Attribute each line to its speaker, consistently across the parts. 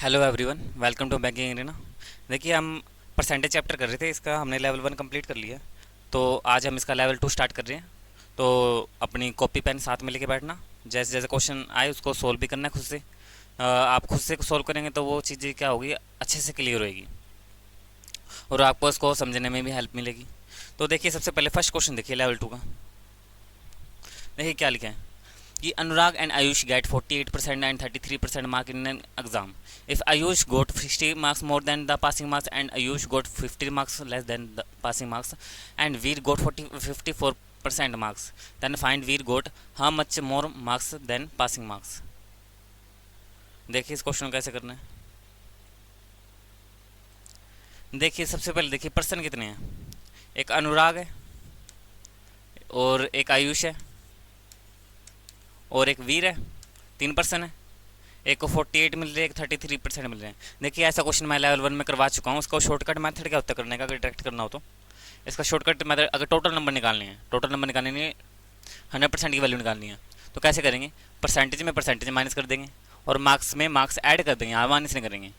Speaker 1: Hello everyone, welcome to banking arena. देखिए, हम percentage chapter कर रहे थे। इसका हमने लेवल 1 कंप्लीट कर लिया। तो आज हम इसका लेवल 2 स्टार्ट कर रहे हैं। तो अपनी कॉपी पेन साथ में लेके बैठना। जैसे जैसे क्वेश्चन आए उसको सोल्व भी करना है खुद से। आप खुद से सोल्व करेंगे तो वो चीज़ें क्या होगी, अच्छे से क्लियर होएगी और आपको इसको समझने में भी हेल्प मिलेगी। तो देखिए, सबसे पहले फर्स्ट क्वेश्चन देखिए लेवल 2 का। देखिए क्या लिखा है कि Anurag and Ayush get 48% and 33% mark in an exam. If Ayush got 60 marks more than the passing marks and Ayush got 50 marks less than the passing marks and Veer got 54% marks, then find Veer got how much more marks than passing marks. देखिए इस question को कैसे करना है। देखिए सबसे पहले देखिए पर्सन कितने हैं। एक अनुराग है और एक आयुष है और एक वीर है। 3 पर्सन है। एक को 48 मिल रहे हैं, एक 33% मिल रहे हैं। देखिए ऐसा क्वेश्चन मैं लेवल 1 में करवा चुका हूँ। उसका शॉर्टकट मेथड क्या होता है करने का, अगर डायरेक्ट करना हो तो इसका शॉर्टकट मेथड, अगर टोटल नंबर निकालने हैं, 100% की वैल्यू निकालनी है तो कैसे करेंगे, परसेंटेज में परसेंटेज माइनस कर देंगे और मार्क्स में मार्क्स ऐड कर देंगे, माइनस नहीं करेंगे।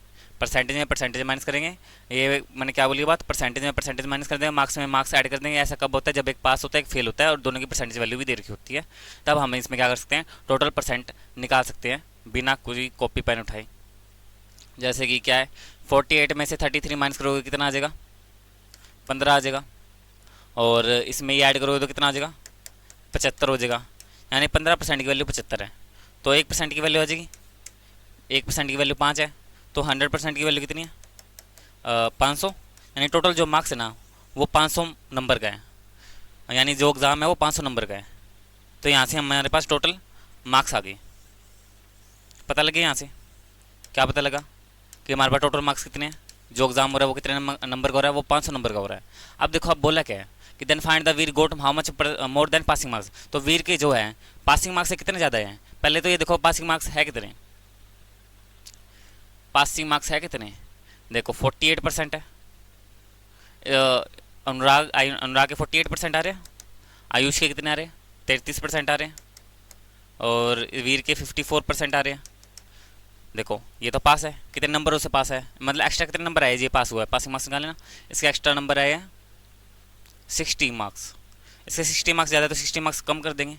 Speaker 1: परसेंटेज में परसेंटेज माइनस करेंगे, ये मैंने क्या बोली बात, परसेंटेज में परसेंटेज माइनस कर देंगे, मार्क्स में मार्क्स ऐड कर देंगे। ऐसा कब होता है, जब एक पास होता है एक फेल होता है और दोनों की परसेंटेज वैल्यू भी दे रखी होती है। तब हम इसमें क्या कर सकते हैं, टोटल परसेंट निकाल सकते हैं बिना कोई कॉपी पेन उठाए। जैसे कि क्या है, 48 में से 33 माइनस करोगे कितना आ जाएगा, 15 आ जाएगा। और इसमें ये ऐड करोगे तो कितना आ जाएगा, 75 हो जाएगा। यानी 15% की वैल्यू 75 है तो 1% की वैल्यू आ जाएगी। 1% की वैल्यू 5 है तो 100% की वैल्यू कितनी है, 500। यानी टोटल जो मार्क्स है ना वो 500 नंबर का है, यानी जो एग्ज़ाम है वो 500 नंबर का है। तो यहाँ से हमारे पास टोटल मार्क्स आ गए। पता लगे यहाँ से क्या पता लगा कि हमारे पास टोटल मार्क्स कितने हैं, जो एग्जाम हो रहा है वो कितने नंबर का हो रहा है, वो 500 नंबर का हो रहा है। अब देखो, अब बोला क्या है कि then find the Veer got how much more than passing marks. तो वीर के जो है पासिंग मार्क्स से कितने ज़्यादा हैं। पहले तो ये देखो पासिंग मार्क्स है कितने, पासिंग मार्क्स है कितने, देखो 48% है। अनुराग के 48% आ रहे हैं, आयुष के कितने आ रहे हैं, 33% आ रहे हैं और वीर के 54% आ रहे हैं। देखो ये तो पास है, कितने नंबरों से पास है, मतलब एक्स्ट्रा कितने नंबर आए, ये पास हुआ है, पासिंग मार्क्स निकाले ना। इसके एक्स्ट्रा नंबर आए हैं 60 मार्क्स। इसके 60 मार्क्स ज़्यादा है तो 60 मार्क्स कम कर देंगे।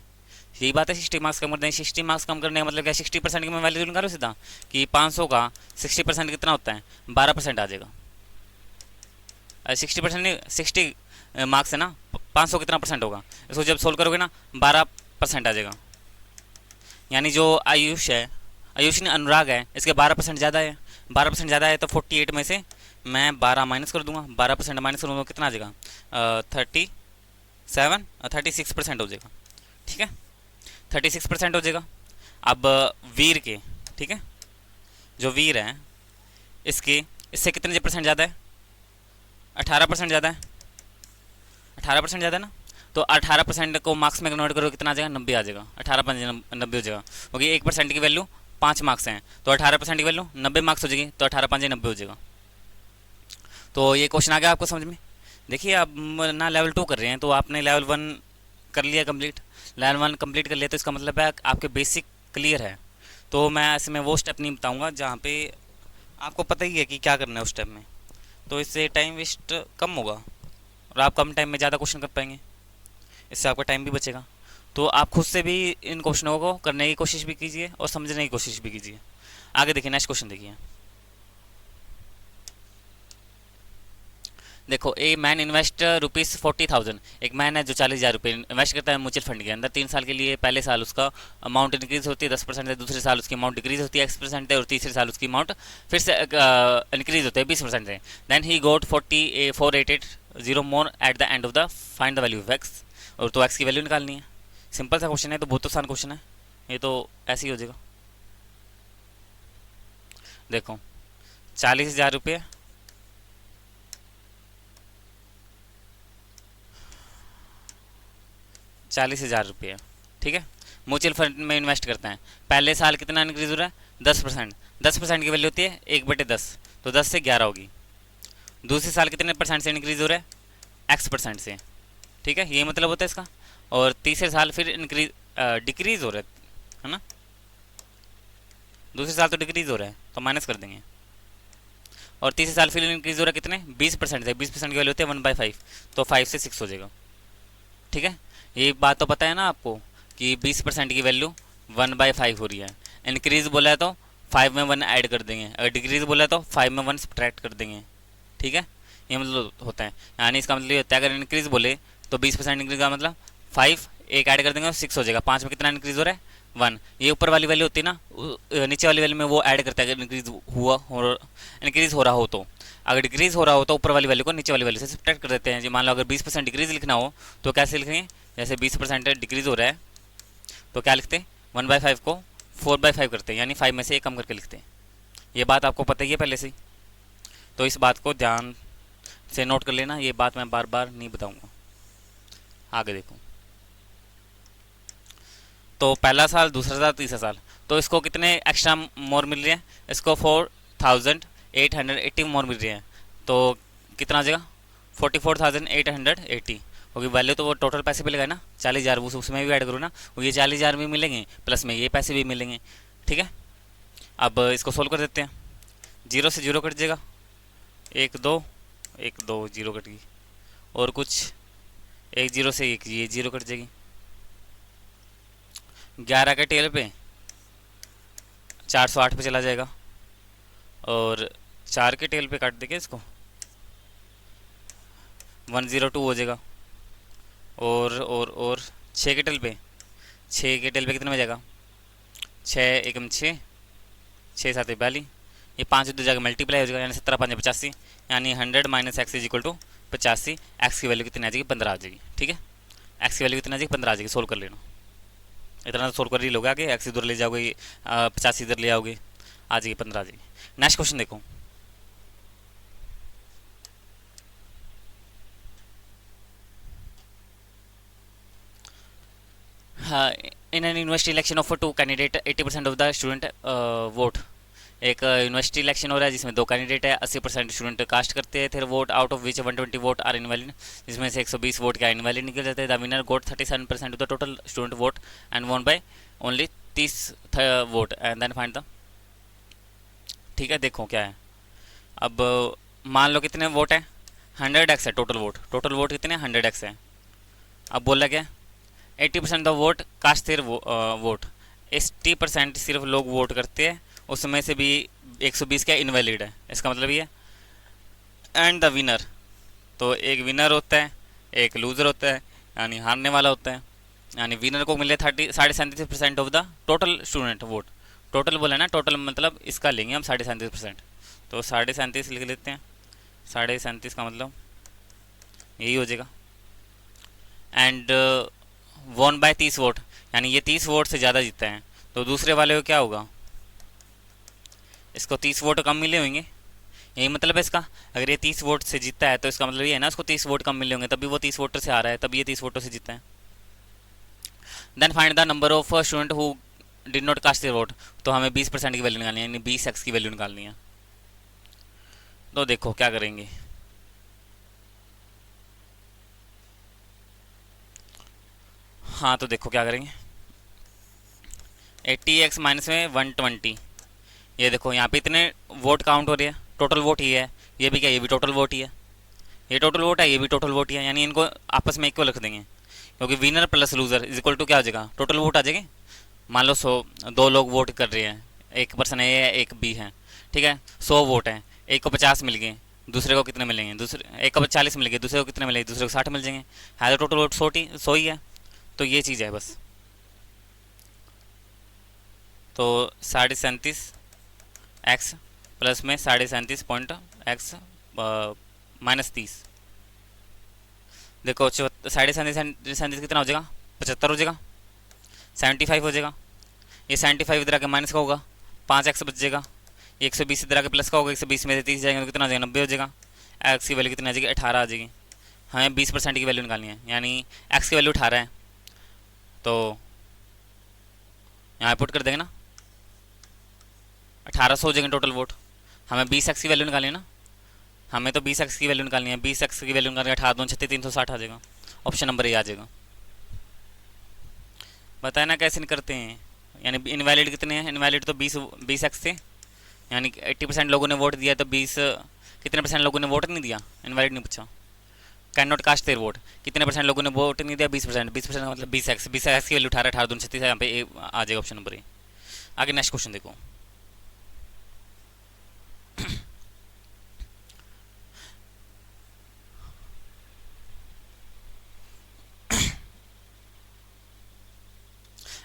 Speaker 1: यही बात है, 60 मार्क्स कम कर देंगे। 60 मार्क्स कम करने का मतलब क्या, 60% की मैं वैल्यू निकालो सीधा कि 500 का 60% कितना होता है, 12% आ जाएगा। 60% नहीं, 60 मार्क्स है ना, 500 कितना परसेंट होगा, इसको जब सोल्व करोगे ना 12% आ जाएगा। यानी जो आयुष है, आयुष ने अनुराग है, इसके 12% ज़्यादा है। 12% ज़्यादा है तो 48 में से मैं 12 माइनस कर दूंगा। 12% माइनस करूँगा तो कितना आ जाएगा, 36% हो जाएगा। ठीक है, 36% हो जाएगा। अब वीर के, ठीक है, जो वीर है इसके, इससे कितने परसेंट ज़्यादा है, 18% ज़्यादा है। 18% ज़्यादा है ना, तो 18% को मार्क्स में कन्वर्ट करो कितना आ जाएगा, 90 आ जाएगा। 18×5 90 हो जाएगा, क्योंकि 1% की वैल्यू 5 मार्क्स हैं तो 18% की वैल्यू 90 मार्क्स हो जाएगी, तो 18×5 90 हो जाएगा। तो ये क्वेश्चन आ गया आपको समझ में। देखिए अब ना लेवल 2 कर रहे हैं तो आपने लेवल 1 कर लिया कंप्लीट। लेवल 1 कंप्लीट कर लिया तो इसका मतलब है आपके बेसिक क्लियर है। तो मैं ऐसे में वो स्टेप नहीं बताऊँगा जहाँ पे आपको पता ही है कि क्या करना है उस स्टेप में, तो इससे टाइम वेस्ट कम होगा और आप कम टाइम में ज़्यादा क्वेश्चन कर पाएंगे। इससे आपका टाइम भी बचेगा। तो आप खुद से भी इन क्वेश्चनों को करने की कोशिश भी कीजिए और समझने की कोशिश भी कीजिए। आगे देखिए, नेक्स्ट क्वेश्चन देखिए। देखो, ए मैन इन्वेस्ट ₹40,000। एक मैन है जो 40,000 रुपये इन्वेस्ट करता है म्यूचुअल फंड के अंदर 3 साल के लिए। पहले साल उसका अमाउंट इंक्रीज होती है 10% से, दूसरे साल उसकी अमाउंट डिक्रीज होती है X% है और तीसरे साल उसकी अमाउंट फिर से इंक्रीज होती है 20% से। Then he got 488 more at the end of the find the value of x. और तो एक्स की वैल्यू निकालनी है। सिंपल सा क्वेश्चन है, तो बहुत आसान क्वेश्चन है, ये तो ऐसे ही हो जाएगा। देखो 40,000 रुपये, 40,000 रुपये, ठीक है, म्यूचुअल फंड में इन्वेस्ट करते हैं। पहले साल कितना इंक्रीज हो रहा है, 10%। 10% की वैल्यू होती है 1/10, तो 10 से 11 होगी। दूसरे साल कितने परसेंट से इंक्रीज हो रहा है, X% से, ठीक है, ये मतलब होता है इसका। और तीसरे साल फिर इंक्रीज डिक्रीज हो रहा है ना, दूसरे साल तो डिक्रीज हो रहा है तो माइनस कर देंगे। और तीसरे साल फिर इंक्रीज हो रहा है कितने 20% से, 20% की वैल्यू होती है 1/5, तो 5 से 6 हो जाएगा। ठीक है, ये बात तो पता है ना आपको कि 20% की वैल्यू 1/5 हो रही है। इंक्रीज बोला है तो 5 में 1 ऐड कर देंगे, अगर डिक्रीज बोला है तो 5 में 1 सब्ट्रैक्ट कर देंगे। ठीक है, ये मतलब होता है, यानी इसका मतलब ये होता है अगर इंक्रीज बोले तो 20% इंक्रीज का मतलब 5 एक ऐड कर देंगे और 6 हो जाएगा। 5 में कितना इंक्रीज हो रहा है 1, ये ऊपर वाली वैल्यू होती है ना, नीचे वाली वैल्यू में वो ऐड करता है अगर इंक्रीज हो रहा हो तो। अगर डिक्रीज हो रहा हो तो ऊपर वाली वैल्यू को नीचे वाली वैल्यू से सब्ट्रैक्ट कर देते हैं। जी मान लो अगर 20% डिक्रीज लिखना हो तो कैसे लिखेंगे, जैसे 20% डिक्रीज हो रहा है तो क्या लिखते हैं 1/5 को 4/5 करते हैं, यानी 5 में से एक कम करके लिखते हैं। ये बात आपको पता ही है पहले से ही, तो इस बात को ध्यान से नोट कर लेना, ये बात मैं बार बार नहीं बताऊंगा। आगे देखो, तो पहला साल, दूसरा साल, तीसरा साल, तो इसको कितने एक्स्ट्रा मोर मिल रहे हैं, इसको 4880 मोर मिल रहे हैं, तो कितना आ जाएगा 44,880, क्योंकि वैल्यू तो वो टोटल पैसे मिलेगा ना 40,000, उसमें भी ऐड करो ना, वो ये 40,000 भी मिलेंगे प्लस में ये पैसे भी मिलेंगे। ठीक है, अब इसको सोल्व कर देते हैं। 0 से 0 कट जाएगा, 1 2 1 2 0 कट गई, और कुछ 1 0 से 1 ये 0 कट जाएगी। 11 के टेल पे 408 पे चला जाएगा, और 4 के टेल पे काट देंगे इसको 102 हो जाएगा, और 6 के टेल पे, 6 के टेल पे कितने में जाएगा 6 एकम 6, 6 7 42, ये 5 उधर जाकर मल्टीप्लाई हो जाएगा, यानी 17 5 85, यानी 100 minus x is equal to 85। X की वैल्यू कितनी आ जाएगी 15 आ जाएगी। ठीक है, एक्स की वैल्यू कितनी आ जाएगी 15 आ जाएगी, सोल्व कर लेना। इतना तो सोल्व कर ही लोगे, आगे एक्स इधर ले जाओगे 85 इधर ले आओगे, आ जाएगी 15 आ जाएगी। नेक्स्ट क्वेश्चन देखो, in N university election of 2 candidate 80% of the student vote. एक यूनिवर्सिटी इलेक्शन हो रहा है जिसमें 2 कैंडिडेट है, 80% स्टूडेंट कास्ट करते हैं, फिर vote out of which 120 vote are invalid, जिसमें से 120 वोट क्या इनवैलिड निकल जाते हैं। The winner got 37% of the total student vote and won by only 30 vote and then find the. ठीक है, देखो क्या है, अब मान लो कितने वोट है 100x है टोटल वोट, टोटल वोट कितने 100x है। अब बोला क्या 80% the vote cast their vote, 80% सिर्फ लोग वोट करते हैं, उसमें से भी 120 क्या इनवैलिड है, इसका मतलब ये एंड द विनर, तो एक विनर होता है एक लूज़र होता है, यानी हारने वाला होता है, यानी विनर को मिले 37.5% of the total student vote. Total बोला ना, टोटल मतलब इसका लेंगे हम 37.5%, तो 37.5 लिख लेते हैं, 37.5 का मतलब यही हो जाएगा। एंड वॉन बाय 30 वोट, यानी ये 30 वोट से ज़्यादा जीतता है, तो दूसरे वाले को क्या होगा, इसको 30 वोट कम मिले होंगे, यही मतलब है इसका। अगर ये 30 वोट से जीतता है तो इसका मतलब ये है ना उसको 30 वोट कम मिले होंगे, तभी वो 30 वोटर से आ रहा है, तभी ये 30 वोटों से जीतता है। Then find the number of student who did not cast their vote, तो हमें 20% की वैल्यू निकालनी है, यानी 20x की वैल्यू निकालनी है। तो देखो क्या करेंगे, हाँ तो देखो क्या करेंगे, 80x माइनस में 120, ये देखो यहाँ पे इतने वोट काउंट हो रहे हैं, टोटल वोट ही है, ये भी क्या ये भी टोटल वोट ही है, ये टोटल वोट है ये भी टोटल वोट ही है, यानी इनको आपस में इक्वल रख देंगे, क्योंकि winner plus loser is equal to क्या हो जाएगा टोटल वोट आ जाएंगे। मान लो 2 लोग वोट कर रहे हैं, एक पर्सन ए है एक बी है, ठीक है 100 वोट हैं, एक को 50 मिल गए, दूसरे को कितने मिलेंगे, दूसरे एक को 40 मिल गए, दूसरे को कितने मिलेंगे, दूसरे को 60 मिल जाएंगे, है तो टोटल वोट 100 ही है। तो ये चीज़ है बस, तो 37.5x प्लस में 37.5x माइनस 30, देखो 37.5 कितना हो जाएगा 75 हो जाएगा, 75 हो जाएगा, ये 75 इधर आके माइनस का होगा, 5x बच जाएगा, 120 इधर आके प्लस का होगा, 120 में से 30 जाएंगे तो कितना हो जाएगा 90 हो जाएगा, एक्स की वैल्यू कितनी आ जाएगी 18 आ जाएगी। हमें 20% की वैल्यू निकालनी है, यानी एक्स की वैल्यू 18 है, तो यहाँ पुट कर देंगे ना 1800 हो जाएंगे टोटल वोट। हमें 20x की वैल्यू निकालनी है ना, हमें तो 20x की वैल्यू निकालनी है, 20x की वैल्यू निकालनी है 18 2 36 360 आ जाएगा, ऑप्शन नंबर ए आ जाएगा। बताए ना कैसे करते हैं, यानी इनवैलिड कितने हैं, इनवैलिड तो 20x थे, यानी कि 80% लोगों ने वोट दिया तो 20 कितने परसेंट लोगों ने वोट नहीं दिया, इनवैलिड नहीं पूछा। Can not cast their vote, कितने परसेंट लोगों ने वोट नहीं दिया, 20%। 20% मतलब 20x, 20x की वैल्यू 18, 18 दून 36 है, यहाँ पे आ जाएगा ऑप्शन नंबर ए। आगे नेक्स्ट क्वेश्चन देखो।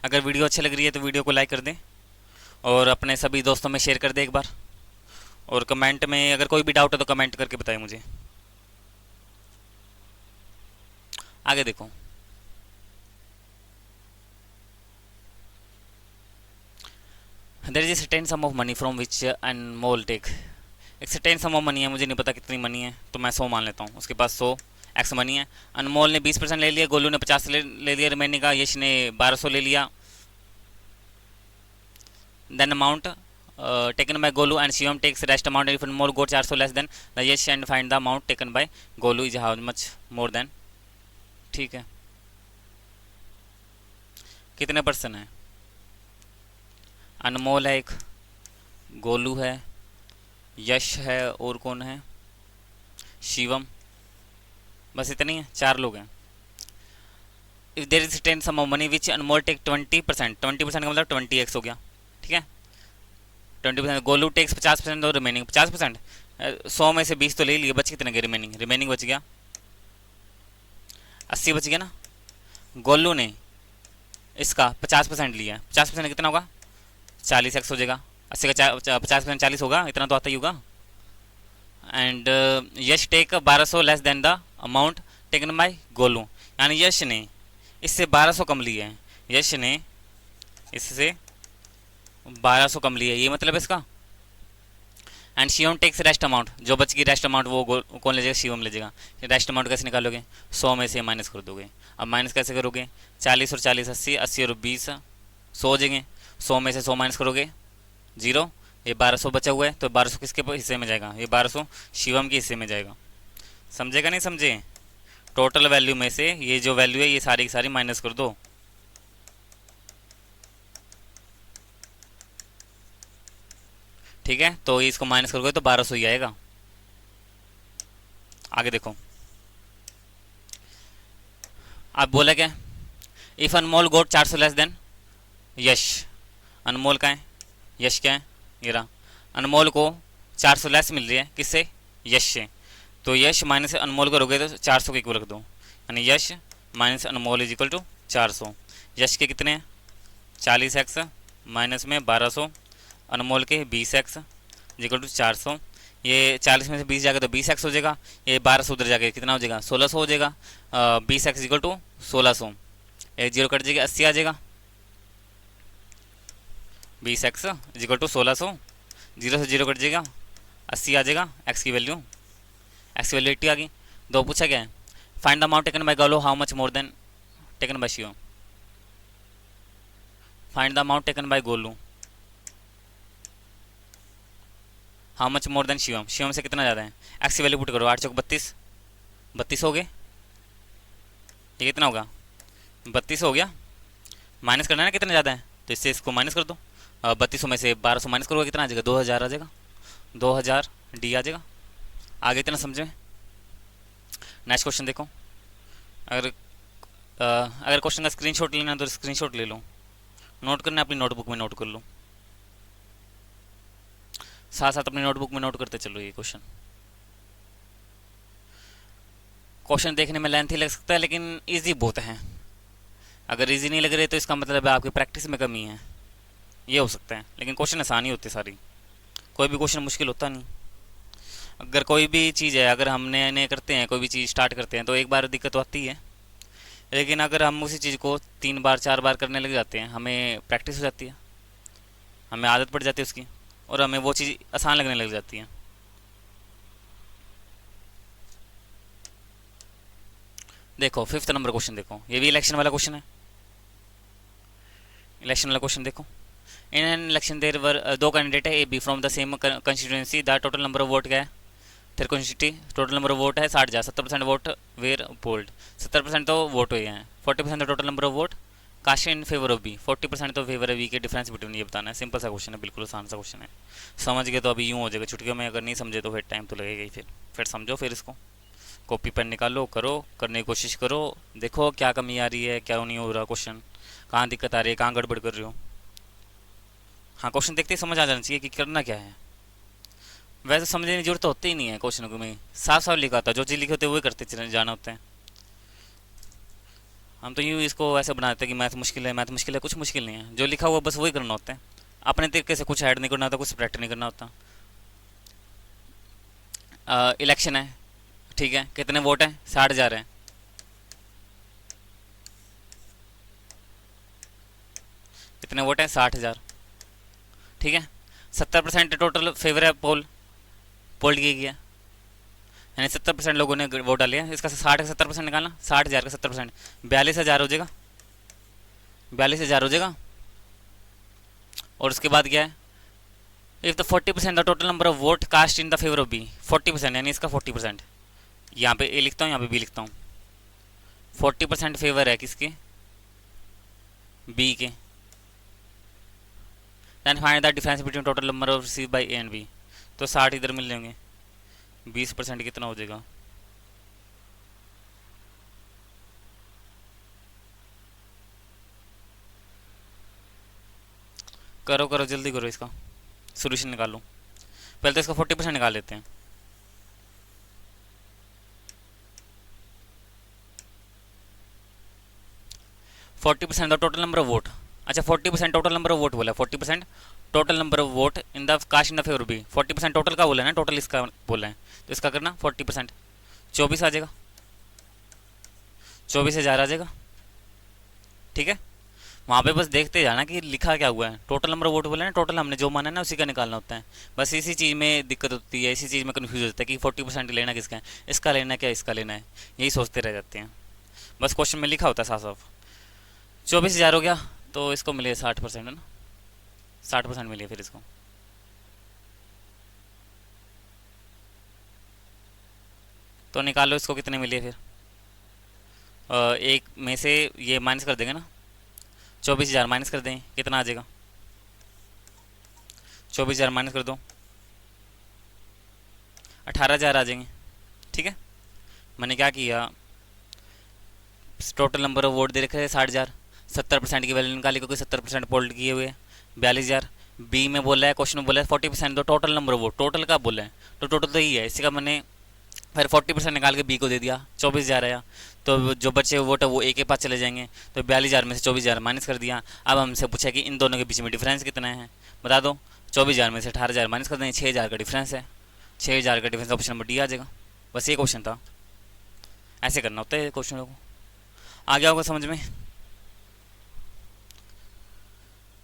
Speaker 1: अगर वीडियो अच्छी लग रही है तो वीडियो को लाइक कर दें और अपने सभी दोस्तों में शेयर कर दें एक बार, और कमेंट में अगर कोई भी डाउट है तो कमेंट करके बताएं मुझे। आगे देखो। There is a certain sum of money from which Anmol take. एक सर्टेन सम ऑफ मनी है, मुझे नहीं पता कितनी मनी है, तो मैं 100 मान लेता हूँ। उसके पास 100 एक्स मनी है। अनमोल ने 20% ले लिया, गोलू ने 50 ले लिया रिमेनिंग का, यश ने 1200 ले लिया। Then amount taken by Golu and Shivam takes rest amount if Anmol go 400 less than the Yash and find the amount taken by Golu is how much more than. ठीक है, कितने पर्सन है? अनमोल है एक, गोलू है, यश है, और कौन है? शिवम, बस इतने ही है, 4 लोग हैं। If there is 10 sum of money which Anmol take 20%, 20% का मतलब 20x हो गया। ठीक है, 20%। गोलू टेक्स 50% और रिमेनिंग 50%। 100 में से 20 तो ले लिए, बच कितने गए? रिमेनिंग बच गया 80 बच गया ना। गोलू ने इसका 50% लिया, 50% कितना होगा? 40x हो जाएगा। 80 का 50% 40 होगा, इतना तो आता ही होगा। And Yash take 1200 less than the amount taken by Golu, यानी यश ने इससे 1200 कम लिए हैं। यश ने इससे 1200 कम लिए, ये मतलब इसका। And Shivam takes rest amount, जो बच गई रेस्ट अमाउंट वो कौन ले जाएगा? शिवम ले जाएगा। रेस्ट अमाउंट कैसे निकालोगे? 100 में से माइनस कर दोगे। अब माइनस कैसे करोगे? 40 और 40 80, 80 और 20 100 हो जाएंगे। 100 में से 100 माइनस करोगे 0। ये 1200 बचा हुआ है, तो 1200 किसके हिस्से में जाएगा? ये 1200 शिवम के हिस्से में जाएगा। समझेगा नहीं समझे? टोटल वैल्यू में से ये जो वैल्यू है ये सारी की सारी माइनस कर दो। ठीक है, तो इसको माइनस करोगे तो 1200 ही आएगा। आगे देखो, आप बोला क्या? If Anmol got 400 less than Yash. Anmol का है, यश क्या है? ये रहा। अनमोल को 400 लेस मिल रही है, किससे? यश से। तो यश माइनस अनमोल करोगे तो 400 के इक्वल रख दो, यानी Yash minus Anmol is equal to 400। Yash के कितने हैं? 40x माइनस में 1200, अनमोल के 20x इक्वल टू 400। ये 40 में से 20 जाएगा तो 20x हो जाएगा। ये 1200 उधर जाके कितना हो जाएगा? 1600 हो जाएगा। 20x इक्वल टू 1600, एक जीरो कट जाएगा, 80 आ जाएगा। 20x इक्वल टू 1600, 0 से 0 कट जाएगा, 80 आ जाएगा। x की वैल्यू 80 आ गई। 2 पूछा क्या है? Find the amount taken by Golu how much more then taken by Shivam. Find the amount taken by Golu how much more then Shivam. Shivam से कितना ज़्यादा है? एक्स की वैल्यू पुट करो। 8 चौक 32, 32 हो गए। ये कितना होगा? 32 हो गया। माइनस करना है ना, कितना ज़्यादा है, तो इससे इसको माइनस कर दो। 3200 में से 1200 माइनस करोगे कितना आ जाएगा? 2000 आ जाएगा। 2000 डी आ जाएगा। आगे इतना समझ में? नेक्स्ट क्वेश्चन देखो। अगर क्वेश्चन का स्क्रीनशॉट लेना है तो स्क्रीनशॉट ले लो, नोट करना है अपनी नोटबुक में नोट कर लो, साथ साथ अपनी नोटबुक में नोट करते चलो। ये क्वेश्चन देखने में लेंथी लग सकता है लेकिन इजी बहुत है। अगर इजी नहीं लग रहे तो इसका मतलब है आपकी प्रैक्टिस में कमी है, ये हो सकता है। लेकिन क्वेश्चन आसान ही होते सारी, कोई भी क्वेश्चन मुश्किल होता नहीं। अगर कोई भी चीज़ है, अगर हम नए नए करते हैं, कोई भी चीज़ स्टार्ट करते हैं तो एक बार दिक्कत तो आती है, लेकिन अगर हम उसी चीज़ को 3 बार 4 बार करने लग जाते हैं, हमें प्रैक्टिस हो जाती है, हमें आदत पड़ जाती है उसकी, और हमें वो चीज़ आसान लगने लग जाती है। देखो 5th नंबर क्वेश्चन देखो, ये भी इलेक्शन वाला क्वेश्चन है। इलेक्शन वाला क्वेश्चन देखो। In an election there were 2 candidate है A B from the same constituency, the total number of vote क्या है? फिर constituency total number of vote है 60,000, 70% वोट वेयर पोल्ड। 70% तो वोट हुए हैं, 40% the total number of vote cast in favour of B, 40% तो favour है B के, डिफरेंस बिटवीन ये बताना है। सिंपल सा क्वेश्चन है, बिल्कुल आसान सा क्वेश्चन है। समझ गए तो अभी यूँ हो जाएगा छुटकियों में, अगर नहीं समझे तो फिर टाइम तो लगेगा ही। फिर समझो, फिर इसको कॉपी पेन निकालो, करो, करने की कोशिश करो, देखो क्या कमी आ रही है, क्या नहीं हो रहा क्वेश्चन, कहाँ दिक्कत आ रही है, कहाँ गड़बड़ कर रहे हो। हाँ, क्वेश्चन देखते ही समझ आ जाना चाहिए कि करना क्या है। वैसे समझने की जरूरत तो होती ही नहीं है क्वेश्चन को, में साफ साफ लिखा होता है, जो चीज़ लिखे होते हैं वही करते जाना होता है। हम तो यूँ इसको ऐसे बनाते हैं कि मैथ मुश्किल है, मैथ मुश्किल है, कुछ मुश्किल नहीं है, जो लिखा हुआ बस वही करना होता है। अपने तरीके से कुछ ऐड नहीं करना होता, कुछ सब्ट्रैक्ट नहीं करना होता। इलेक्शन है, ठीक है, कितने वोट हैं, 60,000 हैं। कितने वोट हैं, 60,000, ठीक है। 70% टोटल फेवर है, पोल पोल किया गया, यानी 70% लोगों ने वोट डाले हैं। इसका 60 का 70% निकालना, 60,000 का 70%, 42,000 हो जाएगा, 42,000 हो जाएगा। और उसके बाद क्या है, if the 40% the total number of vote cast in the favour of B, 40% यानी इसका 40%, यहाँ पे ए लिखता हूँ, यहाँ पे बी लिखता हूँ। 40% फेवर है किसके, बी के। Then find the difference between total number of receive by A and B, तो 60 इधर मिल जाएंगे, 20% कितना हो जाएगा, करो करो जल्दी करो, इसका सोल्यूशन निकालो। पहले तो इसका 40% निकाल लेते हैं। Forty percent the total number of vote, अच्छा 40% टोटल नंबर ऑफ वोट बोला, 40% total number of vote in the cast in the favour B, 40% total का बोला है ना, टोटल इसका बोला है, तो इसका करना 40%, 24 आ जाएगा, 24,000 आ जाएगा, ठीक है। वहाँ पे बस देखते जाना कि लिखा क्या हुआ है, टोटल नंबर ऑफ वोट बोला है ना, टोटल हमने जो माना है ना उसी का निकालना होता है। बस इसी चीज़ में दिक्कत होती है, इसी चीज़ में कन्फ्यूज होता है कि 40% लेना किसका है, इसका लेना है क्या इसका लेना है, यही सोचते रह जाते हैं। बस क्वेश्चन में लिखा होता है साफ साफ। 24,000 हो गया, तो इसको मिले 60%, है ना, 60% मिले फिर इसको। तो निकालो इसको कितने मिले फिर, एक में से ये माइनस कर देंगे ना, 24,000 माइनस कर दें, कितना आ जाएगा, 24,000 माइनस कर दो, 18,000 आ जाएंगे, ठीक है। मैंने क्या किया, टोटल नंबर ऑफ वोट दे रखे थे 60,000, 70% की वैल्यू निकाली क्योंकि 70% पोल्ड किए हुए, 42,000। बी में बोला है, क्वेश्चन में बोला है 40% दो total number of vote, total का बोला है, तो टोटल तो यही है, इसी का मैंने फिर 40% निकाल के बी को दे दिया, 24,000 आया। तो जो बचे वोट है वो ए के पास चले जाएंगे, तो 42,000 में से 24,000 माइनस कर दिया। अब हमसे पूछा कि इन दोनों के बीच में डिफरेंस कितना है, बता दो। 24,000 में से 18,000 माइनस कर देंगे, 6,000 का डिफरेंस है, 6,000 का डिफरेंस, ऑप्शन नंबर डी आ जाएगा। बस ये क्वेश्चन था, ऐसे करना होता है क्वेश्चनों को। आ गया होगा समझ में,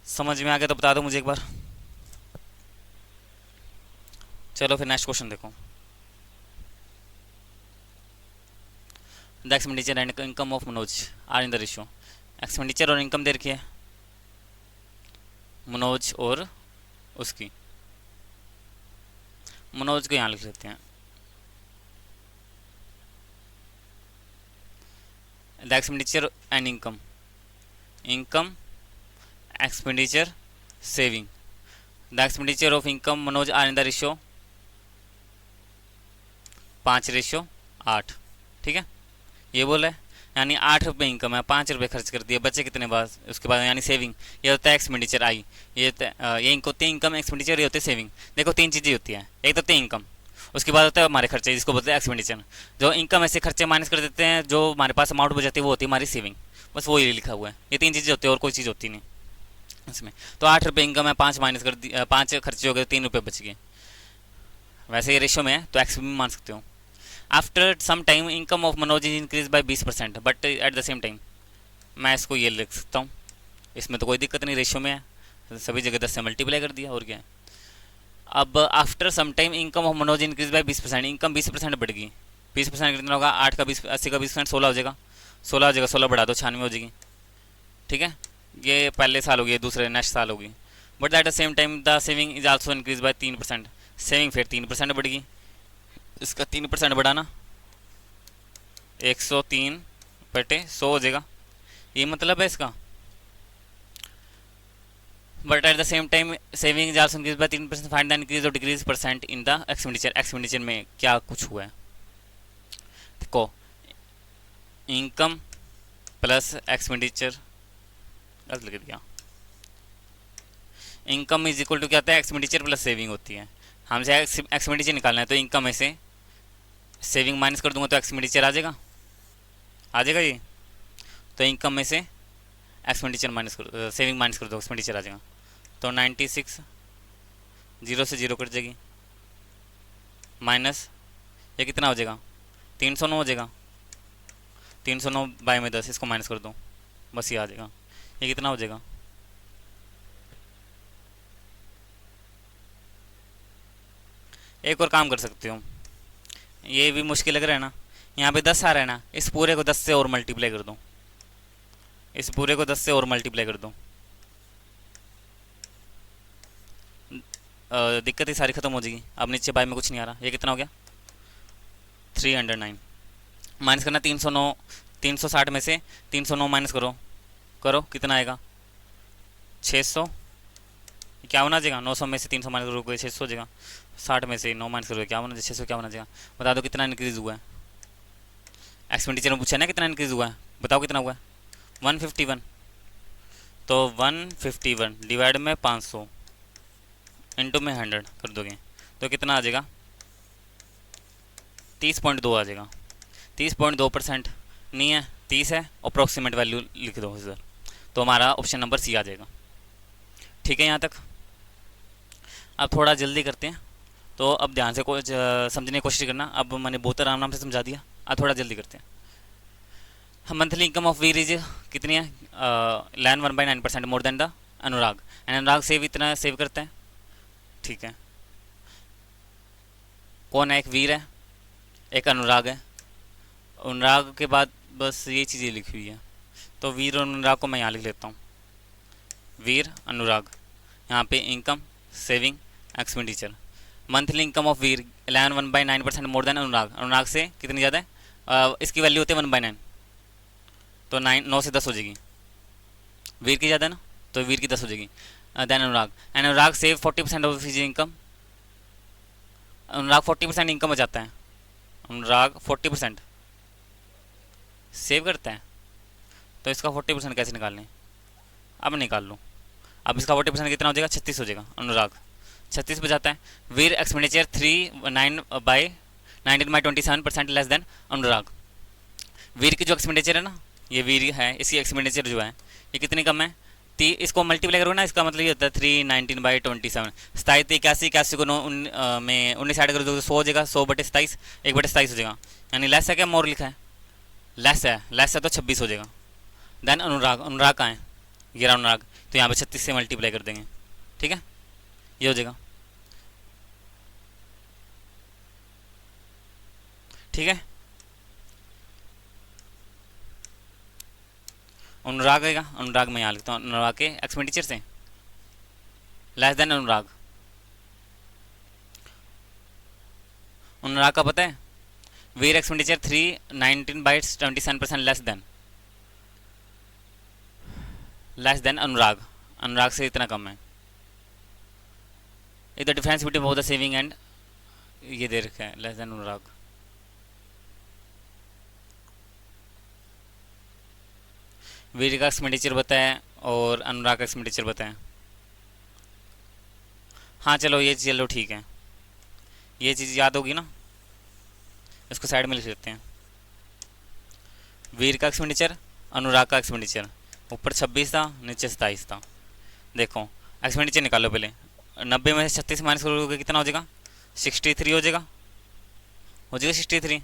Speaker 1: समझ में आ गया तो बता दो मुझे एक बार। चलो फिर नेक्स्ट क्वेश्चन देखो। The expenditure and income of Manoj are in the ratio, expenditure और इनकम दे रखी है मनोज और उसकी, मनोज को यहाँ लिख लेते हैं। The expenditure and income, income expenditure saving, the expenditure of income Manoj are in the ratio 5:8, ठीक है। ये बोला है, यानी 8 रुपये इनकम है, 5 रुपये खर्च कर दिए, बचे कितने बाद उसके बाद, यानी सेविंग। ये होता है एक्सपेंडिचर आई, ये होती है इनकम, एक्सपेंडिचर, ये होते हैं सेविंग। देखो 3 चीज़ें होती हैं, एक तो होती है इनकम, उसके बाद होता है हमारे खर्चे जिसको बोलते हैं एक्सपेंडिचर। जो इनकम ऐसे खर्चे माइनस कर देते हैं, जो हमारे पास अमाउंट बच जाती है वो होती है हमारी सेविंग। बस वो ये लिखा हुआ है, ये 3 चीज़ें होती है और कोई चीज़ होती नहीं इसमें। तो 8 रुपये इनकम है, 5 माइनस कर दी, 5 खर्चे हो गए, 3 रुपये बच गए। वैसे ये रेशियो में है तो एक्स भी मान सकते हो। After some time income of Manoj is increase by 20%, but at the same time, मैं इसको ये लिख सकता हूँ, इसमें तो कोई दिक्कत नहीं, रेशियो में है, तो सभी जगह 10 से मल्टीप्लाई कर दिया, और क्या है। अब after some time income of Manoj increase by 20%, income 20% बढ़ गई। 20% कितना होगा, 8 का 20, 80 का 20%, 16 हो जाएगा, 16 हो जाएगा, 16 बढ़ा दो 96 हो जाएगी, ठीक है। ये पहले साल होगी, दूसरे नेक्स्ट साल होगी। But at the same time the saving is also increase by 3%, saving फिर 3% बढ़ गई, इसका 3% बढ़ाना 103/100 हो जाएगा, ये मतलब है इसका। But at the same time saving is also increase by 3%। Find the increase और decrease percent in the expenditure. Expenditure में क्या कुछ हुआ है देखो, इनकम प्लस एक्सपेंडिचर, गलत लिख दिया। इनकम इज इक्वल टू क्या होता है, एक्सपेंडिचर प्लस सेविंग होती है। हमसे एक्सपेंडिचर निकालना है तो इनकम में से सेविंग माइनस कर दूंगा तो एक्सपेंडिचर आ जाएगा, आ जाएगा ये। तो इनकम में से एक्सपेंडिचर माइनस कर, सेविंग माइनस कर दो, एक्सपेंडिचर आ जाएगा। तो 96 जीरो से जीरो कट जाएगी, माइनस ये कितना हो जाएगा, 309 हो जाएगा। 309 बाय में 10, इसको माइनस कर दो, बस ये आ जाएगा। ये कितना हो जाएगा, एक और काम कर सकते हो, ये भी मुश्किल लग रहा है ना, यहाँ पे 10 आ रहा है ना, इस पूरे को 10 से और मल्टीप्लाई कर दो, इस पूरे को 10 से और मल्टीप्लाई कर दो, दिक्कत ही सारी खत्म हो जाएगी। अब नीचे बाय में कुछ नहीं आ रहा, ये कितना हो गया 309। माइनस करना 309, 360 में से 309 माइनस करो, करो कितना आएगा 600, क्या होना जाएगा 900 में से 300 माइनस करोगे 600 हो जाएगा। 60 में से 9 माइनस करोगे क्या होना, 600 क्या होना जाएगा, बता दो कितना इंक्रीज हुआ है। एक्सपेंडिचर में पूछा ना कितना इंक्रीज हुआ है, बताओ कितना हुआ है 151। तो 151 डिवाइड में 500 इंटू में 100 कर दोगे तो कितना आ जाएगा 30.2 आ जाएगा। 30.2% नहीं है, 30 है, अप्रोक्सीमेट वैल्यू लिख दो इधर, तो हमारा ऑप्शन नंबर सी आ जाएगा। ठीक है यहाँ तक। अब थोड़ा जल्दी करते हैं, तो अब ध्यान से समझने की कोशिश करना। अब मैंने बहुत आराम से समझा दिया, अब थोड़ा जल्दी करते हैं। Monthly income of Veer is कितनी है, लैन 1/9% more then the Anurag. And Anurag save इतना सेव करता है, ठीक है। कौन है, एक वीर है, एक अनुराग है। अनुराग के बाद बस ये चीज़ें लिखी हुई है, तो वीर और अनुराग को मैं यहाँ लिख लेता हूँ, वीर अनुराग। यहाँ पे income saving expenditure. Monthly income of Veer 1/9% more than Anurag. Anurag से कितनी ज़्यादा है, इसकी वैल्यू होती है 1/9, तो 9 से 10 हो जाएगी। वीर की ज़्यादा है ना, तो वीर की 10 हो जाएगी। Then Anurag, and Anurag save 40% of his income. Anurag 40% income हो जाता है, अनुराग 40% सेव करता है। तो इसका 40% कैसे निकाल लें, अब निकाल लो। अब इसका 40% कितना हो जाएगा 36 हो जाएगा, अनुराग 36 पे जाता है। वीर expenditure 19/27% less than Anurag. Veer की जो एक्सपेंडिचर है ना, ये वीर है, इसकी एक्सपेंडिचर जो है ये कितनी कम है, इसको मल्टीप्लाई करोगे ना, इसका मतलब ये होता है 319/27। 27 81 81 को में 19 ऐड करो तो 100 हो जाएगा, 100/27 1/27 हो जाएगा। यानी लेस है क्या मोर लिखा है, लेस है, लेस है तो 26 हो जाएगा। देन अनुराग, अनुराग कहाँ है, ये रहा अनुराग, तो यहाँ पे 36 से मल्टीप्लाई कर देंगे, ठीक है, ये हो जाएगा, ठीक है। अनुराग आएगा, अनुराग में यहाँ लिखता हूँ, अनुराग के एक्सपेंडिचर से लेस देन अनुराग। अनुराग का पता है, वीर expenditure 319/27% less than Anurag. Anurag से इतना कम है। The difference between both the saving and, ये दे रखा है लेस देन अनुराग। वीर का एक्सपेंडिचर बताया और अनुराग का एक्सपेंडिचर बताया। हाँ चलो ये चलो ठीक है, ये चीज़ याद होगी ना, इसको साइड में लिख लेते हैं। वीर का एक्सपेंडिचर, अनुराग का एक्सपेंडिचर, ऊपर 26 था, नीचे 27 था। देखो एक्सपेंडिचर निकालो पहले, 90 में से 36 माइनस करोगे कितना हो जाएगा 63 हो जाएगा, हो जाएगा 63।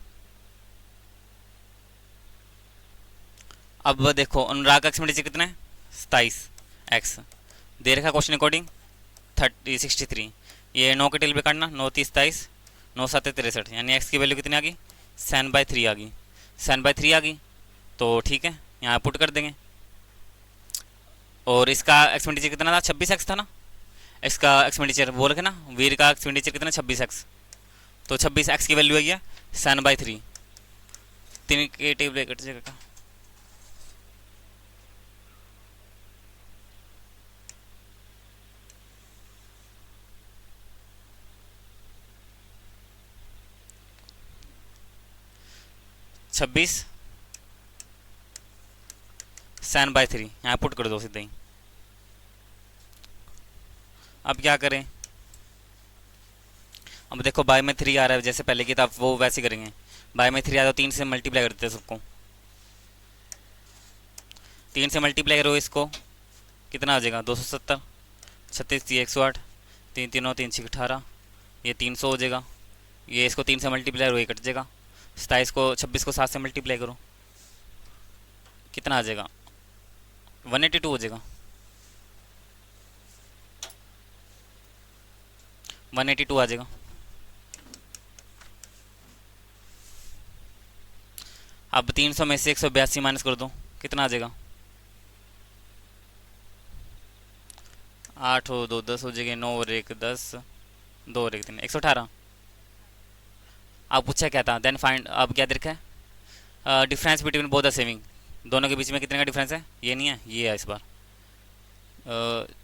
Speaker 1: अब देखो अनुराग का एक्सपेंडिचर कितना है 27 एक्स दे रखा क्वेश्चन अकॉर्डिंग 63। ये 9 के टेल पे काटना, 9 30 27, 9 7 63, यानी एक्स की वैल्यू कितनी आ गई 7/3 आ गई, 7/3 आ गई। तो ठीक है यहाँ पुट कर देंगे। और इसका एक्सपेंडिचर कितना था 26x था ना, इसका एक्सपेंडिचर बोल रखे ना, वीर का एक्सपेंडिचर कितना 26x, तो 26x की वैल्यू आई है 7/3। 3 के टेबल कट जाएगा, 26 7/3 यहाँ पुट कर दो सीधा ही। अब क्या करें, अब देखो बाय में 3 आ रहा है जैसे पहले की था, वो वैसे करेंगे। बाय में 3 आ रहा है तो 3 से मल्टीप्लाई कर देते हैं सबको। 3 से मल्टीप्लाई करो इसको, कितना आ जाएगा 270, 36 3 108, 3 3 9 3 6 18, ये 300 हो जाएगा। ये इसको 3 से मल्टीप्लाई करो, ये कट जाएगा। 27 को 26 को 7 से मल्टीप्लाई करो, कितना आ जाएगा 182 हो जाएगा। 182 आ जाएगा। अब 300 में से 182 माइनस कर दो, कितना आ जाएगा 8 हो 2 10 हो जाएगा, 9 और 1 10, 2 और 1 3 118। अब पूछा क्या था देन फाइंड, अब क्या देखा है difference between both the saving, दोनों के बीच में कितने का डिफरेंस है, ये नहीं है ये है इस बार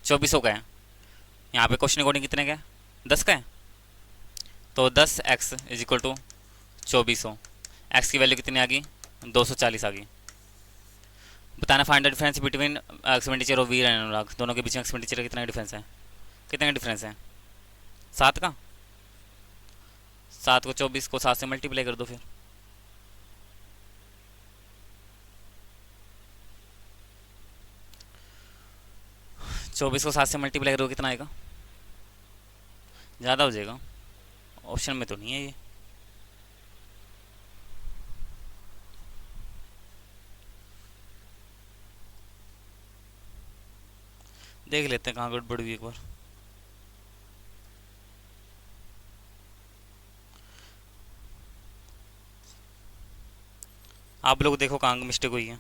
Speaker 1: 2400 का है। यहाँ पे क्वेश्चन अकॉर्डिंग कितने का है 10 का है, तो 10x is equal to 2400। X की वैल्यू कितनी आ गई 240 आ गई। बताना find the difference between expenditure of Veer and Anurag, दोनों के बीच में एक्सपेंडिचर का कितना डिफरेंस है, कितने का डिफरेंस है 7 का। 7 को 24 को 7 से मल्टीप्लाई कर दो फिर, चौबीस को 7 से मल्टीप्लाई करो कितना आएगा, ज़्यादा हो जाएगा, ऑप्शन में तो नहीं है ये। देख लेते हैं कहाँ गड़बड़ हुई एक बार। आप लोग देखो कहाँ मिस्टेक हुई है।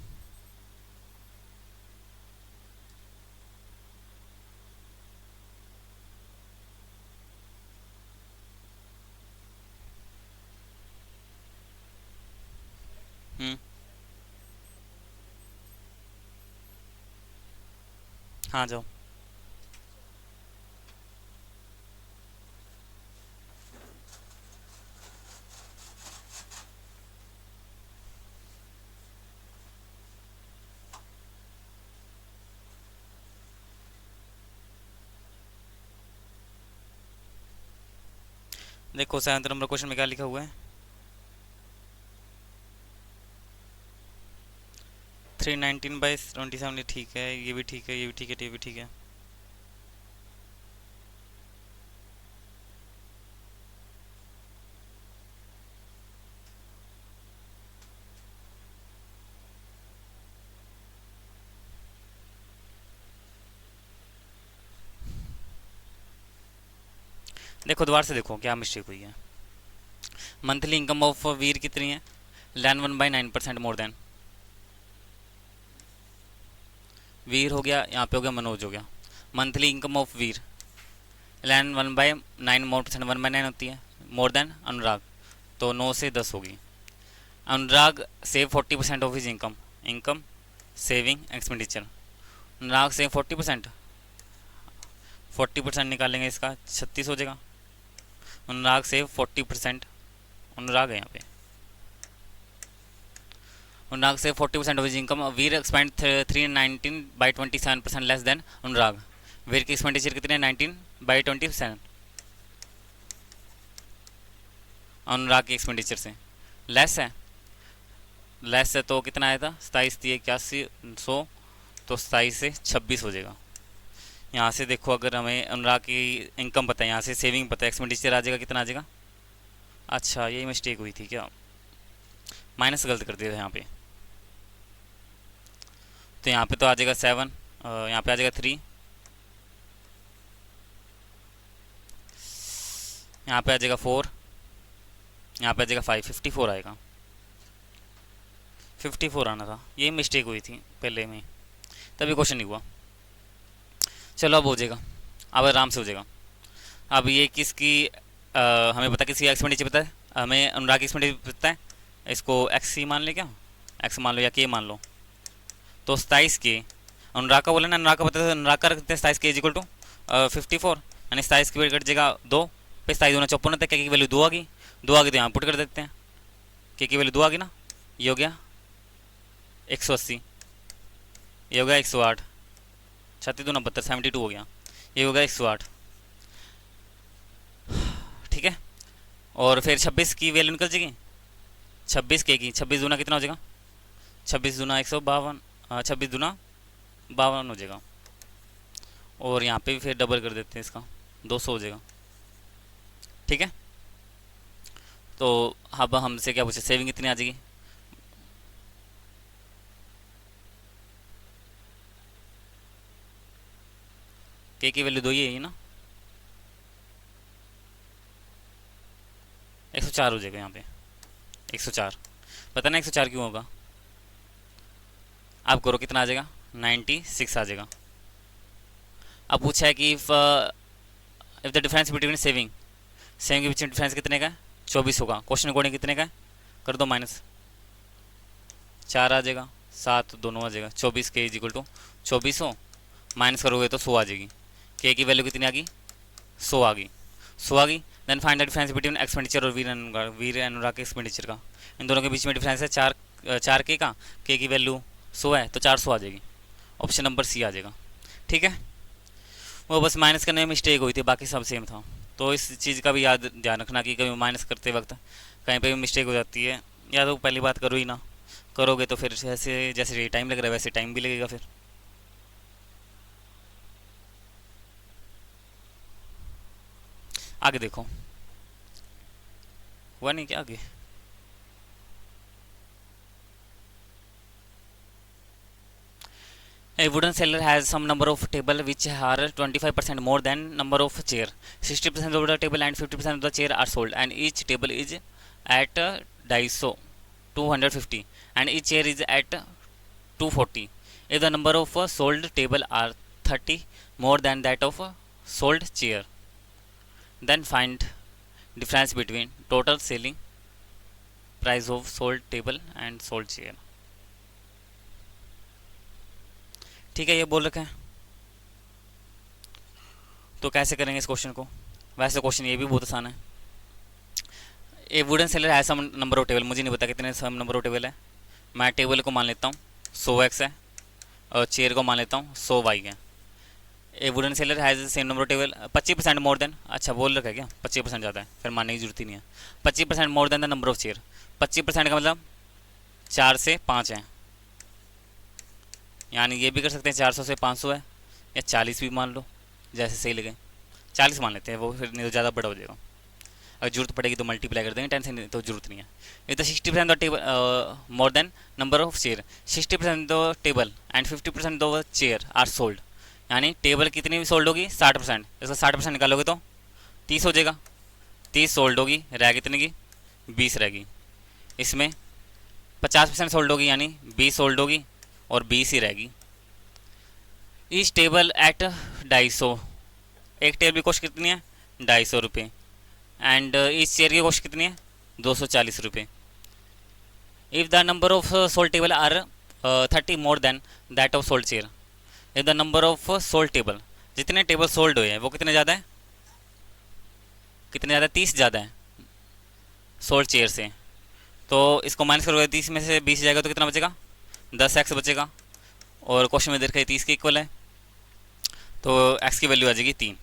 Speaker 1: हाँ जाओ। देखो 7 नंबर क्वेश्चन में क्या लिखा हुआ है, 319/27, ठीक है, ये भी ठीक है, ये भी ठीक है, ये भी ठीक है। देखो दोबारा से देखो क्या मिस्टेक हुई है। मंथली इनकम ऑफ वीर कितनी है, लैन 1/9% मोर देन, वीर हो गया, यहाँ पे हो गया मनोज हो गया। मंथली इनकम ऑफ वीर लैन 1/9 मोर परसेंट, 1/9 होती है, मोर देन अनुराग, तो 9 से 10 होगी। Anurag save 40% of his income, income saving expenditure, Anurag save 40%, 40% निकालेंगे इसका 36 हो जाएगा। अनुराग सेव 40%, अनुराग है यहाँ पे, Anurag save 40% of his income, Veer expend 319/27% less than Anurag, Veer की एक्सपेंडिचर कितने 19/27 अनुराग की एक्सपेंडिचर से लेस है, लेस है तो कितना आया था 27 थी 8100, तो 27 से 26 हो जाएगा। यहाँ से देखो अगर हमें अनुराग की इनकम पता है, यहाँ से सेविंग पता है, एक्सपेंडिचर आ जाएगा कितना आ जाएगा। अच्छा यही मिस्टेक हुई थी क्या, माइनस गलत कर दिया था यहाँ पे, तो यहाँ पे तो आ जाएगा 7, यहाँ पे आ जाएगा 3, यहाँ पे आ जाएगा 4, यहाँ पे आ जाएगा 5, 54 आएगा, 54 आना था, ये मिस्टेक हुई थी पहले में, तभी क्वेश्चन नहीं हुआ। चलो अब हो जाएगा, अब आराम से हो जाएगा। अब ये किसकी हमें पता किसकी एक्सपेंडिचर पता है, हमें अनुराग की एक्सपेंडिचर पता है, इसको एक्स ही मान ले, क्या एक्स मान लो या के मान लो, तो 27 के अनुराग का बोला ना, अनुराग का पता है, अनुराग का रखते हैं 27 के इक्वल टू 54, यानी 27 की वैल्यू कट जाएगा 2 पे, 27 दूना 54 होता है, के की वैल्यू 2 आ गई, 2 आ गई तो यहाँ पुट कर देते हैं, के की वैल्यू 2 आ गई ना, ये हो गया 180, ये हो गया 108, 36×2 = 72 हो गया, ये हो गया 108। ठीक है, और फिर 26 की वैल्यू निकल जाएगी, 26 के की 26 दूना कितना हो जाएगा, 26 दूना 152, 26 दूना 52 हो जाएगा। और यहाँ पे भी फिर डबल कर देते हैं इसका, 200 हो जाएगा। ठीक है, तो अब हमसे क्या पूछे, सेविंग कितनी आ जाएगी, के की वैल्यू 2 ही है ये ना, 104 हो जाएगा यहाँ पे, 104। पता ना 104 क्यों होगा, आप करो कितना आ जाएगा, 96 आ जाएगा। अब पूछा है कि if the difference between saving के बीच में डिफरेंस कितने का है, 24 होगा। क्वेश्चन अकॉर्डिंग कितने का है, कर दो माइनस, 4 आ जाएगा, 7 दोनों आ जाएगा, 24 के इज इक्वल टू 2400, माइनस करोगे तो 100 आ जाएगी। के की वैल्यू कितनी आ गई, 100 आ गई, 100 आ गई। Then find the difference between expenditure और वीर अनुराग के एक्सपेंडिचर का। इन दोनों के बीच में डिफरेंस है 4 के का, के की वैल्यू 100 है तो 400 आ जाएगी, ऑप्शन नंबर सी आ जाएगा। ठीक है, वो बस माइनस करने में मिस्टेक हुई थी, बाकी सब सेम था। तो इस चीज़ का भी याद ध्यान रखना कि कभी माइनस करते वक्त कहीं पे भी मिस्टेक हो जाती है, या तो पहली बात करो ही ना, करोगे तो फिर जैसे जैसे टाइम लग रहा है वैसे टाइम भी लगेगा। फिर आगे देखो, हुआ नहीं क्या आगे, A wooden seller has some number of table which are 25% more than number of chair. 60% of the table and 50% of the chair are sold, and each table is at daiso 250 and each chair is at 240. If the number of sold table are 30 more than that of sold chair, then find difference between total selling price of sold table and sold chair. ठीक है, ये बोल रखा है, तो कैसे करेंगे इस क्वेश्चन को। वैसे क्वेश्चन ये भी बहुत आसान है। ए वुडन सेलर है सम नंबर ऑफ टेबल, मुझे नहीं पता कितने सम नंबर ऑफ टेबल है, मैं टेबल को मान लेता हूँ 100x है और चेयर को मान लेता हूँ 100y है। ए wooden seller has same number of table 25% more than, अच्छा बोल रखा है क्या, 25% ज़्यादा है, फिर मानने की जरूरत ही नहीं है। 25% more than the number of chair, 25% का मतलब 4 से 5 है, यानी ये भी कर सकते हैं 400 से 500 है, या 40 भी मान लो, जैसे सही लगे। 40 मान लेते हैं, वो फिर नहीं तो ज़्यादा बड़ा हो जाएगा, अगर जरूरत पड़ेगी तो मल्टीप्लाई कर देंगे, टेंशन नहीं तो जरूरत नहीं है। ये तो 60% the table more than number of chair, 60% the table and 50% the chair are sold, यानी टेबल कितनी भी सोल्ड होगी 60%, इसका 60% निकालोगे तो 30 हो जाएगा, 30 सोल्ड होगी, रह कितने की 20 रहेगी। इसमें 50% सोल्ड होगी यानी 20 सोल्ड होगी और 20 ही रहेगी। इस टेबल एट 250, एक टेबल की कॉस्ट कितनी है 250 रुपये, एंड इस चेयर की कॉस्ट कितनी है 240 रुपये। If the number of sold table are 30 more than that of sold chair, if the number of sold table, जितने टेबल सोल्ड हुए हैं वो कितने ज़्यादा है, कितने ज़्यादा 30 ज़्यादा है सोल्ड चेयर से, तो इसको माइनस करोगे 30 में से 20 जाएगा तो कितना बचेगा 10x बचेगा, और क्वेश्चन में देखा 30 के इक्वल है, तो x की वैल्यू आ जाएगी 3।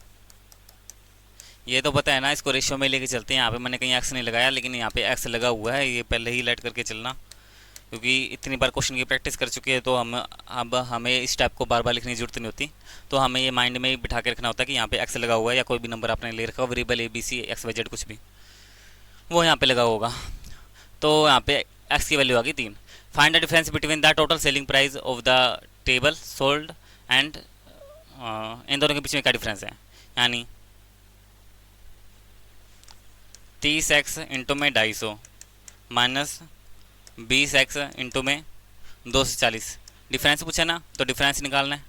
Speaker 1: ये तो पता है ना, इसको रेशियो में लेके चलते हैं, यहाँ पे मैंने कहीं x नहीं लगाया, लेकिन यहाँ पे x लगा हुआ है, ये पहले ही लेट करके चलना, क्योंकि इतनी बार क्वेश्चन की प्रैक्टिस कर चुके हैं तो हम अब हमें इस टाइप को बार बार लिखने की जरूरत नहीं होती। तो हमें ये माइंड में बिठा के रखना होता है कि यहाँ पे x लगा हुआ है, या कोई भी नंबर आपने ले रखा हो, variable a b c x y z कुछ भी, वो यहाँ पे लगा होगा। तो यहाँ पे x की वैल्यू आ गई 3। Find the difference between the total selling price of the table sold and, इन दोनों के बीच में क्या डिफरेंस है, यानी 30x इंटू में 250 माइनस 20x इंटू में 240, डिफरेंस पूछा ना, तो डिफरेंस निकालना है।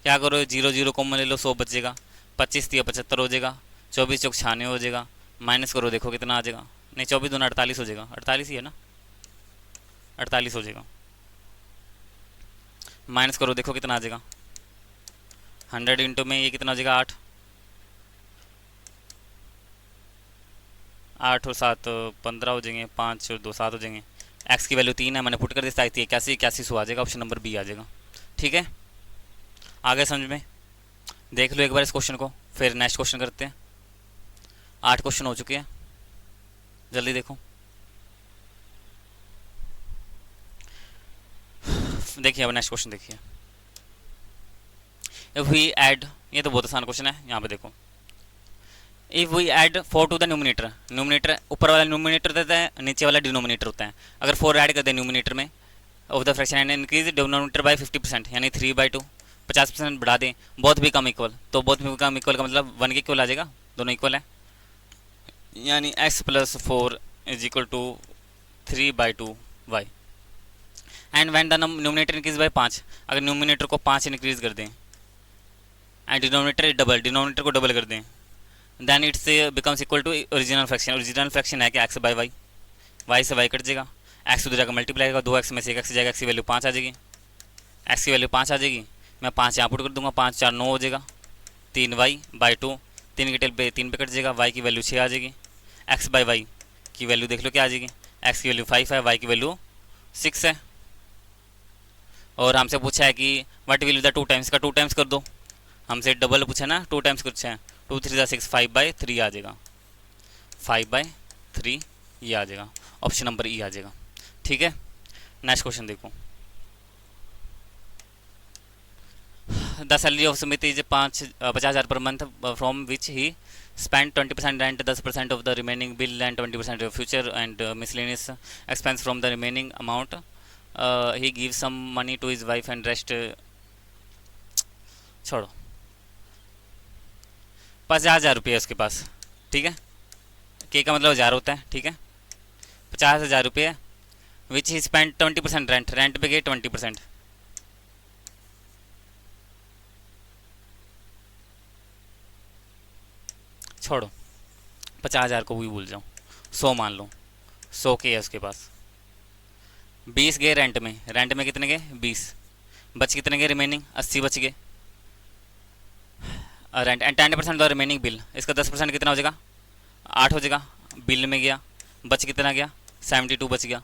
Speaker 1: क्या करो 0 0 कॉमन ले लो, 100 बचेगा, 25 3 75 हो जाएगा, 24 चौक 96 हो जाएगा, माइनस करो देखो कितना आ जाएगा, नहीं 24 दूना 48 हो जाएगा, 48 ही है ना, 48 हो जाएगा, माइनस करो देखो कितना आ जाएगा, 100 इंटू में ये कितना हो जाएगा 8, 8 और 7 15 हो जाएंगे, 5 और 2 7 हो जाएंगे, एक्स की वैल्यू 3 है, मैंने पुट कर दी 81, 81 आ जाएगा, ऑप्शन नंबर बी आ जाएगा। ठीक है, आगे समझ में? देख लो एक बार इस क्वेश्चन को, फिर नेक्स्ट क्वेश्चन करते हैं। 8 क्वेश्चन हो चुके हैं, जल्दी देखो। देखिए अब नेक्स्ट क्वेश्चन देखिए। इफ वी ऐड, ये तो बहुत आसान क्वेश्चन है, यहाँ पे देखो। If we add 4 to the numerator, numerator ऊपर वाला न्यूमिनेटर देता है, नीचे वाला डिनोमिनेटर होता है। अगर 4 ऐड कर दे न्यूमिनेटर में of the fraction and increase denominator by 50%, यानी 3/2, 50% बढ़ा दें, बोथ भी कम इक्वल। तो बोथ भी कम इक्वल का मतलब 1 के इक्वल आ जाएगा, दोनों इक्वल है, यानी x + 4 is equal to 3/2y। And when the numerator increase by 5, अगर न्यूमिनेटर को 5 इंक्रीज कर दें एंड डिनोमिनेटर डबल, डिनोमिनेटर को डबल कर दें, then it's becomes equal to original fraction. Original fraction है कि x/y, y से y कट जाएगा, x उधर जाकर मल्टीप्लाई होगा, 2x में से 1x जाएगा, x की वैल्यू 5 आ जाएगी, x की वैल्यू 5 आ जाएगी। मैं 5 यहाँ पुट कर दूंगा, 5 4 9 हो जाएगा, 3y/2, 3 के टेल पे 3 पे कट जाएगा, y की वैल्यू 6 आ जाएगी। x/y की वैल्यू देख लो क्या आ जाएगी, x की वैल्यू 5 है, y की वैल्यू 6 है। और हमसे पूछा है कि व्हाट विल द 2 टाइम्स का 2 टाइम्स कर दो, हमसे डबल पूछा ना, 2 टाइम्स कुछ है, 2 3 6, 5/3 आ जाएगा, 5/3 ये आ जाएगा, ऑप्शन नंबर ई आ जाएगा। ठीक है, नेक्स्ट क्वेश्चन देखो। The salary of Sumit is 50,000 per month, from which he spent 20% rent, 10% of the remaining bill and 20% of future and miscellaneous expense from the remaining amount. He gives some money to his wife and rest छोड़ो। 50,000 रुपये उसके पास, ठीक है, के का मतलब 1000 होता है, ठीक है, 50,000 रुपये, विच ही स्पेंड 20% रेंट, रेंट पे गए 20%, छोड़ो 50,000 को भी भूल जाओ, 100 मान लो, 100 के है उसके पास, 20 गए रेंट में, रेंट में कितने गए 20, बच कितने गए रिमेनिंग 80 बच गए rent, and 10% the remaining bill, इसका 10% कितना हो जाएगा 8 हो जाएगा, बिल में गया, बच कितना गया 72 बच गया,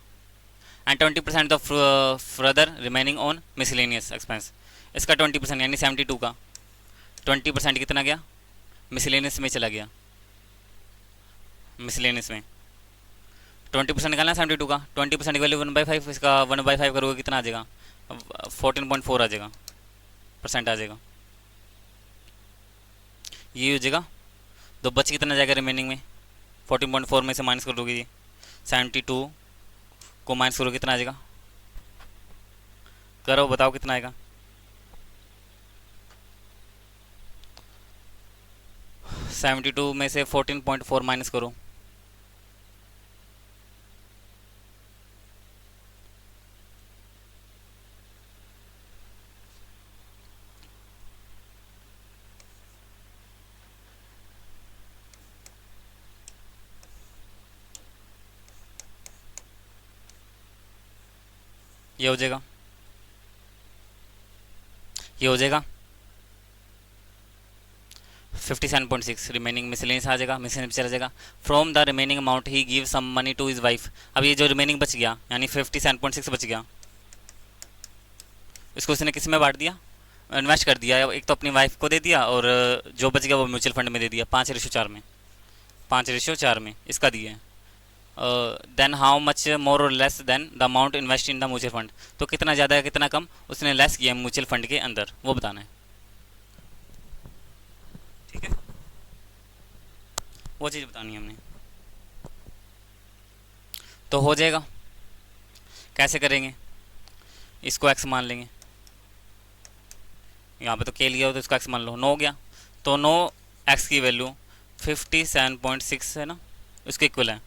Speaker 1: and 20% the further remaining on miscellaneous expense, इसका 20% यानी 72 का 20% कितना गया मिसलेनियस में चला गया, मिसलेनियस में 20% निकालना 72 का, 20% की वैल्यू 1/5, इसका 1/5 करोगे कितना आ जाएगा 14.4 आ जाएगा, परसेंट आ जाएगा, ये हो जाएगा। तो बच कितना जाएगा रिमेनिंग में, 14.4 में से माइनस कर दोगे, 72 को माइनस करोगे कितना आ जाएगा, करो बताओ कितना आएगा, 72 में से 14.4 माइनस करो, ये हो जाएगा, ये हो जाएगा 57.6, रिमेनिंग मिसलेनियस आ जाएगा, मिसलेनियस चला जाएगा, from the remaining amount he give some money to his wife. अब ये जो रिमेनिंग बच गया यानी 57.6 बच गया, इसको उसने किस में बांट दिया, इन्वेस्ट कर दिया, एक तो अपनी वाइफ को दे दिया और जो बच गया वो म्यूचुअल फंड में दे दिया, 5:4 में, 5:4 में इसका दिया। देन हाउ मच मोर और less than the amount invest in the mutual fund, तो कितना ज़्यादा है कितना कम उसने लेस किया म्यूचुअल फंड के अंदर, वो बताना है, ठीक है, वो चीज़ बतानी है हमने। तो हो जाएगा, कैसे करेंगे, इसको एक्स मान लेंगे, यहाँ पे तो के लिया हो तो इसको एक्स मान लो, 9 हो गया, तो 9 एक्स की वैल्यू 57.6 है ना, उसके इक्वल है,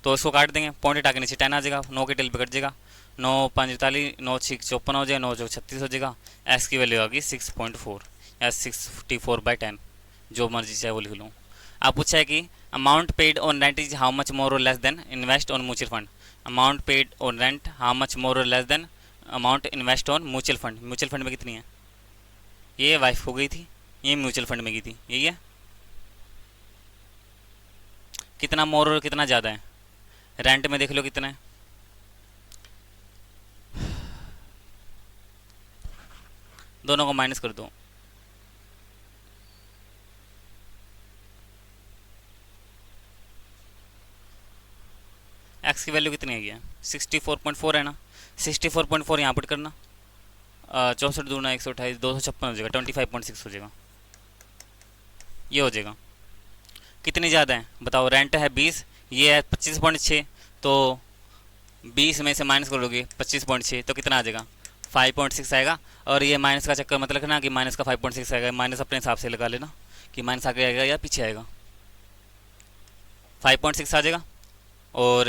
Speaker 1: तो इसको काट देंगे, पॉइंट हटा के नीचे 10 आ जाएगा, 9 के टेल पे कट जाएगा, 9 5 48, 9 6 54 हो जाएगा, 9 4 36 हो जाएगा, एक्स की वैल्यू आ गई 6.4 या 64/10, जो मर्जी चाहे वो लिख लूँ। आप पूछा है कि amount paid on rent is how much more और less than invest on mutual fund, amount paid on rent how much more और less than amount invest on mutual fund, mutual fund में कितनी है, ये वाइफ को गई थी, ये म्यूचुअल फंड में गई थी, यही है, कितना मोर और कितना ज़्यादा है, रेंट में देख लो कितना है दोनों को माइनस कर दो। एक्स की वैल्यू कितनी आई है? 64.4 है ना। 64.4 यहाँ पुट करना, 64 दूना 128, 256 हो जाएगा, 25.6 हो जाएगा, ये हो जाएगा। कितनी ज़्यादा है बताओ? रेंट है 20, ये है 25.6, तो 20 में से माइनस करोगे 25.6 तो कितना आ जाएगा? 5.6 आएगा। और ये माइनस का चक्कर मत रखना कि माइनस का 5.6 आएगा, माइनस अपने हिसाब से लगा लेना कि माइनस आगे आएगा या पीछे आएगा। 5.6 आ जाएगा। और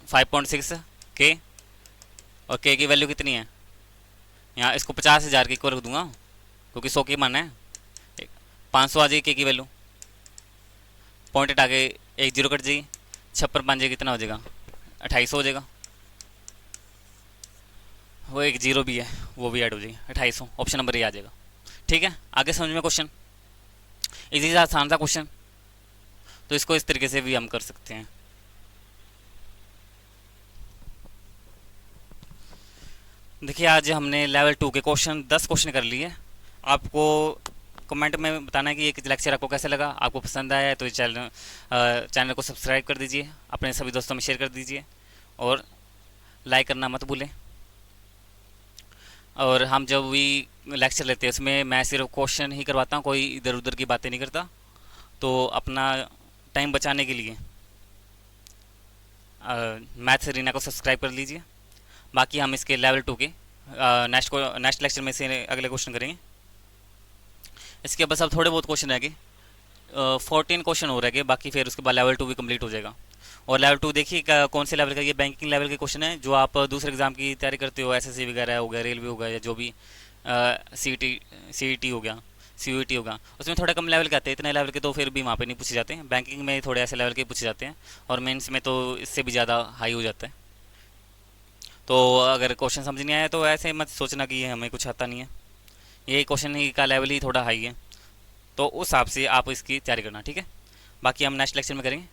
Speaker 1: 5.6 के, और के की वैल्यू कितनी है? यहाँ इसको 50,000 की को रख दूंगा क्योंकि 100 की मान है। 500 आ जाएगी के की वैल्यू, पॉइंट हटा के एक जीरो कट जाएगी, 56 कितना हो जाएगा? 2800 हो जाएगा। वो एक जीरो भी है, वो भी ऐड हो जाएगी, 2800। ऑप्शन नंबर ये आ जाएगा। ठीक है, आगे समझ में क्वेश्चन? इसी से आसान था क्वेश्चन, तो इसको इस तरीके से भी हम कर सकते हैं। देखिए आज हमने लेवल 2 के क्वेश्चन 10 क्वेश्चन कर लिए। आपको कमेंट में बताना है कि ये लेक्चर आपको कैसे लगा। आपको पसंद आया है तो इस चैनल को सब्सक्राइब कर दीजिए, अपने सभी दोस्तों में शेयर कर दीजिए और लाइक करना मत भूलें। और हम जब भी लेक्चर लेते हैं उसमें मैं सिर्फ क्वेश्चन ही करवाता हूँ, कोई इधर उधर की बातें नहीं करता। तो अपना टाइम बचाने के लिए मैथ्स रीना को सब्सक्राइब कर लीजिए। बाकी हम इसके लेवल 2 के नेक्स्ट लेक्चर में से अगले क्वेश्चन करेंगे। इसके बस अब थोड़े बहुत क्वेश्चन रह गए, 14 क्वेश्चन हो रह गए, बाकी फिर उसके बाद लेवल 2 भी कंप्लीट हो जाएगा। और लेवल 2 देखिए कौन से लेवल का? ये बैंकिंग लेवल के क्वेश्चन है जो आप दूसरे एग्जाम की तैयारी करते हो, एसएससी वगैरह हो गया, रेलवे हो गया, या जो भी सीईटी हो गया, सीयूईटी होगा, उसमें थोड़ा कम लेवल के आते हैं। इतने लेवल के तो फिर भी वहाँ पे नहीं पूछे जाते हैं। बैंकिंग में थोड़े ऐसे लेवल के पूछे जाते हैं, और मेंस में तो इससे भी ज़्यादा हाई हो जाता है। तो अगर क्वेश्चन समझ नहीं आया तो ऐसे मत सोचना कि ये हमें कुछ आता नहीं है, ये क्वेश्चन ही का लेवल ही थोड़ा हाई है, तो उस हिसाब से आप इसकी तैयारी करना। ठीक है, बाकी हम नेक्स्ट लेक्चर में करेंगे।